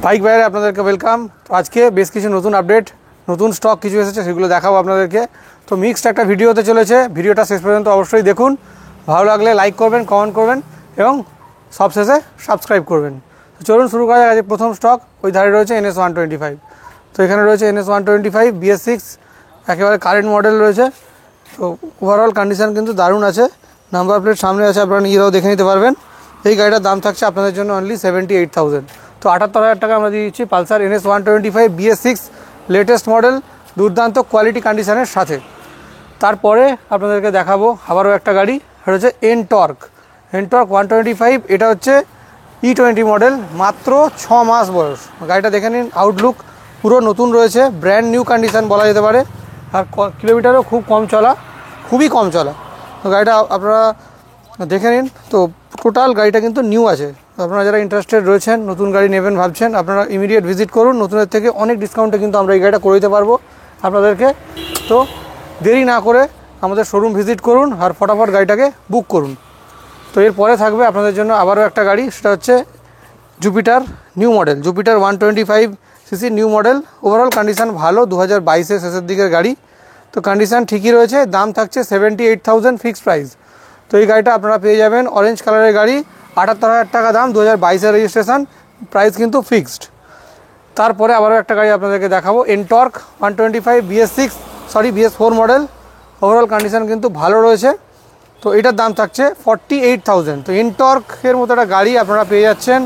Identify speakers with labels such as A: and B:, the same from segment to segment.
A: Bike বাইরে আপনাদেরকে welcome. তো আজকে বেশ কিছু নতুন আপডেট, নতুন স্টক কিছু এসেছে, সেগুলো দেখাবো আপনাদেরকে। তো মিক্সড একটা ভিডিও হতে চলেছে, ভিডিওটা শেষ পর্যন্ত অবশ্যই দেখুন। ভালো লাগলে লাইক করবেন, কমেন্ট করবেন এবং সবশেষে সাবস্ক্রাইব করবেন। তো চলুন শুরু করা যাক। আজকে প্রথম স্টক ওই ধারে রয়েছে NS125। তো এখানে রয়েছে NS125 BS6, একেবারে কারেন্ট মডেল রয়েছে। তো ওভারঅল কন্ডিশন কিন্তু দারুণ আছে। নাম্বার প্লেট সামনে আছে, আপনারা নিজেরাও দেখে নিতে পারবেন। এই গাড়িটার দাম থাকছে আপনাদের জন্য অনলি 78,000। তো 78,000 টাকা আমরা দিয়ে দিচ্ছি Pulsar NS125 BS6 latest model, দুর্দান্ত কোয়ালিটি কন্ডিশনের সাথে। তারপরে আপনাদেরকে দেখাবো আবারও একটা গাড়ি, সেটা হচ্ছে এনটর্ক 125। এটা হচ্ছে E20 মডেল, মাত্র 6 মাস বয়স। গাড়িটা দেখে নিন, আউটলুক পুরো নতুন রয়েছে, ব্র্যান্ড নিউ কন্ডিশন বলা যেতে পারে। আর কিলোমিটারও খুব কম চলা, খুবই কম চলা। তো গাড়িটা আপনারা দেখে নিন। তো টোটাল গাড়িটা কিন্তু নিউ আছে। আপনারা যারা ইন্টারেস্টেড রয়েছেন, নতুন গাড়ি নেবেন ভাবছেন, আপনারা ইমিডিয়েট ভিজিট করুন। নতুনের থেকে অনেক ডিসকাউন্টে কিন্তু আমরা এই গাড়িটা করে দিতে পারবো আপনাদেরকে। তো দেরি না করে আমাদের শোরুম ভিজিট করুন আর ফটাফট গাড়িটাকে বুক করুন। তো এরপরে থাকবে আপনাদের জন্য আবারও একটা গাড়ি, সেটা হচ্ছে Jupiter new model, Jupiter 125cc new model. Overall condition ভালো, 2022-এর শেষের দিকের গাড়ি। তো কন্ডিশন ঠিকই রয়েছে, দাম থাকছে 78,000 ফিক্সড প্রাইস। তো এই গাড়িটা আপনারা পেয়ে যাবেন, অরেঞ্জ কালারের গাড়ি, 78,000 টাকা দাম, 2022-এর রেজিস্ট্রেশন, প্রাইস কিন্তু ফিক্সড। তারপরে আবারও একটা গাড়ি আপনাদেরকে দেখাবো, NTorq 125 BS4 model. Overall condition কিন্তু ভালো রয়েছে। তো এটার দাম থাকছে 48,000। তো এনটর্কের মতো একটা গাড়ি আপনারা পেয়ে যাচ্ছেন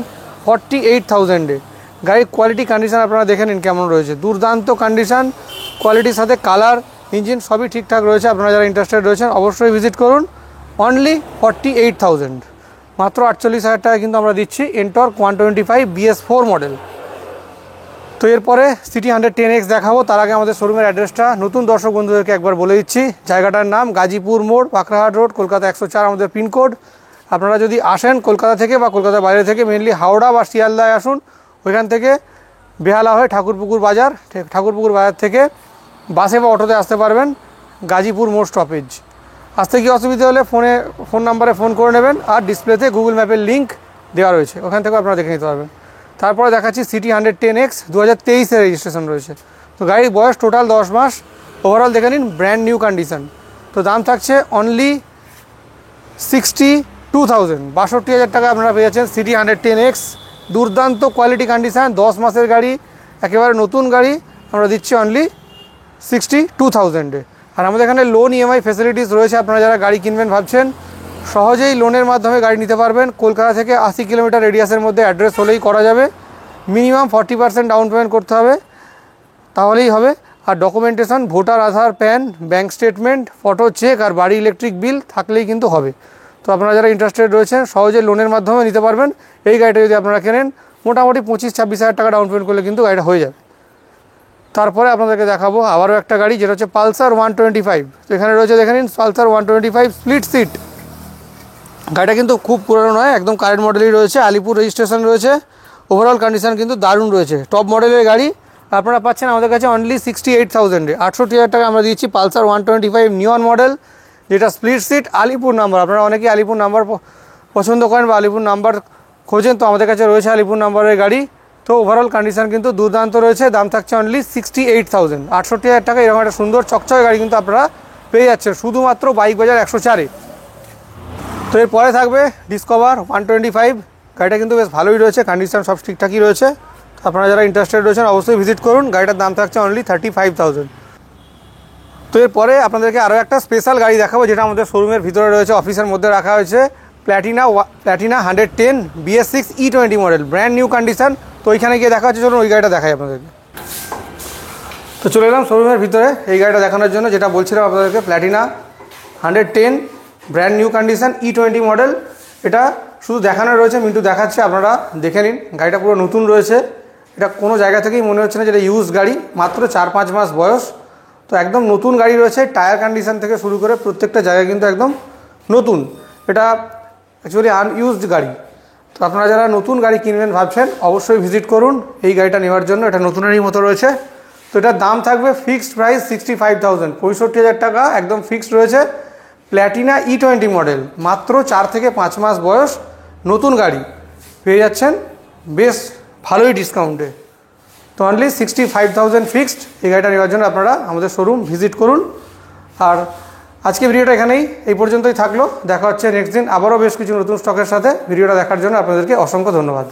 A: 48,000-এ। গাড়ির কোয়ালিটি কন্ডিশন আপনারা দেখে নিন কেমন রয়েছে, দুর্দান্ত কন্ডিশন, কোয়ালিটির সাথে কালার, ইঞ্জিন সবই ঠিকঠাক রয়েছে। আপনারা যারা ইন্টারেস্টেড রয়েছেন অবশ্যই ভিজিট করুন। অনলি 48,000, মাত্র 48,000 টাকা কিন্তু আমরা দিচ্ছি এনটর্ক 125 BS4 মডেল। তো এরপরে সিটি 110X দেখাবো। তার আগে আমাদের শোরুমের অ্যাড্রেসটা নতুন দর্শক বন্ধুদেরকে একবার বলে দিচ্ছি। জায়গাটার নাম গাজীপুর মোড়, পাকড়াহাট রোড, কলকাতা 104 আমাদের পিনকোড। আপনারা যদি আসেন কলকাতা থেকে বা কলকাতার বাইরে থেকে, মেনলি হাওড়া বা শিয়ালদায় আসুন, ওইখান থেকে বেহালা হয়ে ঠাকুরপুকুর বাজার থেকে বাসে বা অটোতে আসতে পারবেন গাজীপুর মোড় স্টপেজ। আসতে কি অসুবিধা হলে ফোন নাম্বারে ফোন করে নেবেন, আর ডিসপ্লেতে গুগল ম্যাপের লিঙ্ক দেওয়া রয়েছে, ওখান থেকে আপনারা দেখে নিতে পারবেন। তারপরে দেখাচ্ছি সিটি 110X, 2023-এর রেজিস্ট্রেশন রয়েছে। তো গাড়ির বয়স টোটাল 10 মাস। ওভারঅল দেখে নিন, ব্র্যান্ড নিউ কন্ডিশন। তো দাম থাকছে অনলি 62,000, 62,000 টাকা আপনারা পেয়ে যাচ্ছেন সিটি 110X। দুর্দান্ত কোয়ালিটি কন্ডিশান, 10 মাসের গাড়ি, একেবারে নতুন গাড়ি আমরা দিচ্ছি অনলি 62,000-এ। আর আমাদের এখানে লোন EMI ফেসিলিটিস রয়েছে। আপনারা যারা গাড়ি কিনবেন ভাবছেন, সহজেই লোনের মাধ্যমে গাড়ি নিতে পারবেন। কলকাতা থেকে 80 কিলোমিটার রেডিয়াসের মধ্যে অ্যাড্রেস হলেই করা যাবে। মিনিমাম 40% ডাউন পেমেন্ট করতে হবে, তাহলেই হবে। আর documentation, voter, Aadhaar, PAN, bank statement, photo, check আর বাড়ি ইলেকট্রিক বিল থাকলেই কিন্তু হবে। তো আপনারা যারা ইন্টারেস্টেড রয়েছেন সহজেই লোনের মাধ্যমে নিতে পারবেন। এই গাড়িটা যদি আপনারা কেনেন, মোটামুটি 25-26,000 টাকা ডাউন পেমেন্ট করলে কিন্তু গাড়িটা হয়ে যাবে। তারপরে আপনাদেরকে দেখাবো আবারও একটা গাড়ি, যেটা হচ্ছে পালসার 125। তো এখানে রয়েছে দেখে নিন, পালসার 125 স্প্লিট সিট। গাড়িটা কিন্তু খুব পুরনো নয়, একদম কারেন্ট মডেলই রয়েছে, আলিপুর রেজিস্ট্রেশন রয়েছে। ওভারঅল কন্ডিশন কিন্তু দারুণ রয়েছে, টপ মডেলের গাড়ি। আপনারা পাচ্ছেন আমাদের কাছে অনলি 68,000-এ। 68,000 টাকা আমরা দিচ্ছি পালসার 125 নিয়ন মডেল, যেটা স্প্লিট সিট, আলিপুর নাম্বার। আপনারা অনেকেই আলিপুর নাম্বার পছন্দ করেন বা আলিপুর নাম্বার খোঁজেন, তো আমাদের কাছে রয়েছে আলিপুর নাম্বারের গাড়ি। তো ওভারঅল কন্ডিশন কিন্তু দুর্দান্ত রয়েছে, দাম থাকছে অনলি 68,000। 68,000 টাকা এরকম একটা সুন্দর চকচকে গাড়ি কিন্তু আপনারা পেয়ে যাচ্ছেন শুধুমাত্র বাইক বাজার 104-এ। তো এরপরে থাকবে ডিসকভার 125। গাড়িটা কিন্তু বেশ ভালোই রয়েছে, কন্ডিশন সব ঠিকঠাকই রয়েছে। তো আপনারা যারা ইন্টারেস্টেড রয়েছেন অবশ্যই ভিজিট করুন। গাড়িটার দাম থাকছে অনলি 35,000। তো এরপরে আপনাদেরকে আরও একটা স্পেশাল গাড়ি দেখাবো, যেটা আমাদের শোরুমের ভিতরে রয়েছে, অফিসের মধ্যে রাখা হয়েছে। Platina 110 BS6 E20 model, brand new condition. তো ওইখানে গিয়ে দেখা হচ্ছে, চলুন ওই গাড়িটা দেখাই আপনাদেরকে। তো চলে এলাম শোরুমের ভিতরে এই গাড়িটা দেখানোর জন্য, যেটা বলছিলাম আপনাদেরকে, Platina 110 brand new condition E20 model. এটা শুধু দেখানো রয়েছে, মিন্টু দেখাচ্ছে, আপনারা দেখে নিন। গাড়িটা পুরো নতুন রয়েছে, এটা কোনো জায়গা থেকেই মনে হচ্ছে না যেটা ইউজ গাড়ি, মাত্র 4-5 মাস বয়স। তো একদম নতুন গাড়ি রয়েছে, টায়ার কন্ডিশন থেকে শুরু করে প্রত্যেকটা জায়গায় কিন্তু একদম নতুন। এটা অ্যাকচুয়ালি আনইউজড গাড়ি। তো আপনারা যারা নতুন গাড়ি কিনবেন ভাবছেন অবশ্যই ভিজিট করুন এই গাড়িটা নেওয়ার জন্য। এটা নতুনেরই মতো রয়েছে। তো এটার দাম থাকবে ফিক্সড প্রাইস 65,000, 65,000 টাকা একদম ফিক্সড রয়েছে। প্ল্যাটিনা E20 মডেল, মাত্র 4 থেকে 5 মাস বয়স, নতুন গাড়ি পেয়ে যাচ্ছেন বেশ ভালোই ডিসকাউন্টে। তো অনলি 65,000 ফিক্সড এই গাড়িটা নেওয়ার জন্য আপনারা আমাদের শোরুম ভিজিট করুন। আর আজকে ভিডিওটা এখানেই এই পর্যন্তই থাকলো। দেখা হচ্ছে নেক্সট দিন আবারও বেশ কিছু নতুন স্টকের সাথে। ভিডিওটা দেখার জন্য আপনাদেরকে অসংখ্য ধন্যবাদ।